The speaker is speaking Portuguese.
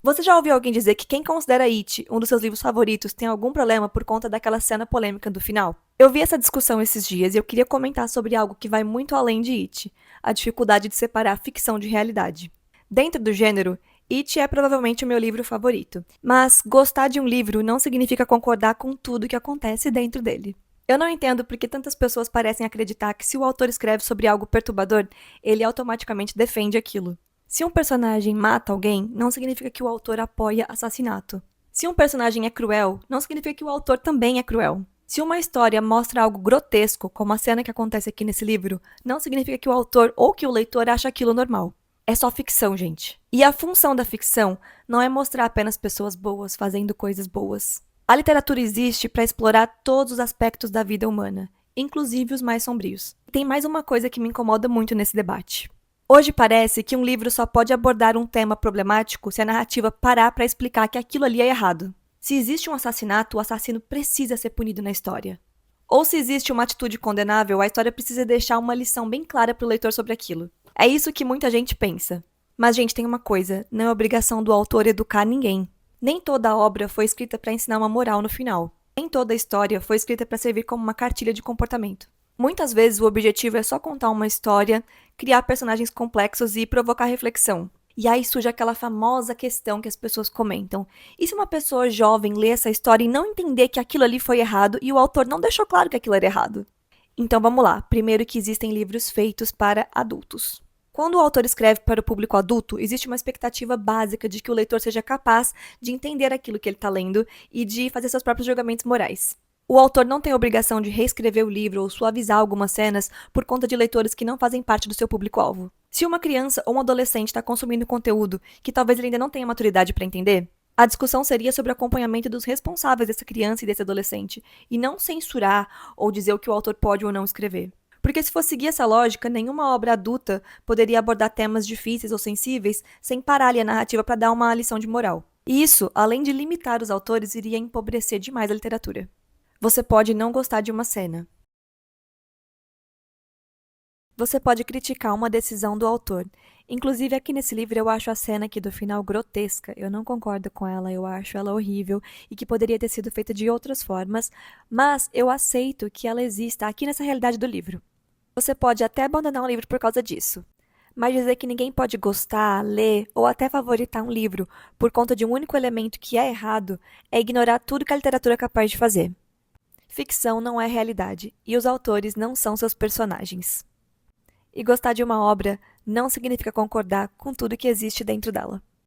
Você já ouviu alguém dizer que quem considera It um dos seus livros favoritos tem algum problema por conta daquela cena polêmica do final? Eu vi essa discussão esses dias e eu queria comentar sobre algo que vai muito além de It, a dificuldade de separar ficção de realidade. Dentro do gênero, It é provavelmente o meu livro favorito, mas gostar de um livro não significa concordar com tudo que acontece dentro dele. Eu não entendo por que tantas pessoas parecem acreditar que se o autor escreve sobre algo perturbador, ele automaticamente defende aquilo. Se um personagem mata alguém, não significa que o autor apoia assassinato. Se um personagem é cruel, não significa que o autor também é cruel. Se uma história mostra algo grotesco, como a cena que acontece aqui nesse livro, não significa que o autor ou que o leitor acha aquilo normal. É só ficção, gente. E a função da ficção não é mostrar apenas pessoas boas fazendo coisas boas. A literatura existe para explorar todos os aspectos da vida humana, inclusive os mais sombrios. E tem mais uma coisa que me incomoda muito nesse debate. Hoje parece que um livro só pode abordar um tema problemático se a narrativa parar para explicar que aquilo ali é errado. Se existe um assassinato, o assassino precisa ser punido na história. Ou se existe uma atitude condenável, a história precisa deixar uma lição bem clara para o leitor sobre aquilo. É isso que muita gente pensa. Mas, gente, tem uma coisa: não é obrigação do autor educar ninguém. Nem toda obra foi escrita para ensinar uma moral no final. Nem toda história foi escrita para servir como uma cartilha de comportamento. Muitas vezes o objetivo é só contar uma história, criar personagens complexos e provocar reflexão. E aí surge aquela famosa questão que as pessoas comentam: e se uma pessoa jovem ler essa história e não entender que aquilo ali foi errado e o autor não deixou claro que aquilo era errado? Então vamos lá. Primeiro, que existem livros feitos para adultos. Quando o autor escreve para o público adulto, existe uma expectativa básica de que o leitor seja capaz de entender aquilo que ele está lendo e de fazer seus próprios julgamentos morais. O autor não tem a obrigação de reescrever o livro ou suavizar algumas cenas por conta de leitores que não fazem parte do seu público-alvo. Se uma criança ou um adolescente está consumindo conteúdo que talvez ele ainda não tenha maturidade para entender, a discussão seria sobre o acompanhamento dos responsáveis dessa criança e desse adolescente, e não censurar ou dizer o que o autor pode ou não escrever. Porque se fosse seguir essa lógica, nenhuma obra adulta poderia abordar temas difíceis ou sensíveis sem parar ali a narrativa para dar uma lição de moral. E isso, além de limitar os autores, iria empobrecer demais a literatura. Você pode não gostar de uma cena. Você pode criticar uma decisão do autor. Inclusive, aqui nesse livro eu acho a cena aqui do final grotesca. Eu não concordo com ela, eu acho ela horrível e que poderia ter sido feita de outras formas, mas eu aceito que ela exista aqui nessa realidade do livro. Você pode até abandonar um livro por causa disso. Mas dizer que ninguém pode gostar, ler ou até favoritar um livro por conta de um único elemento que é errado é ignorar tudo que a literatura é capaz de fazer. Ficção não é realidade, e os autores não são seus personagens. E gostar de uma obra não significa concordar com tudo que existe dentro dela.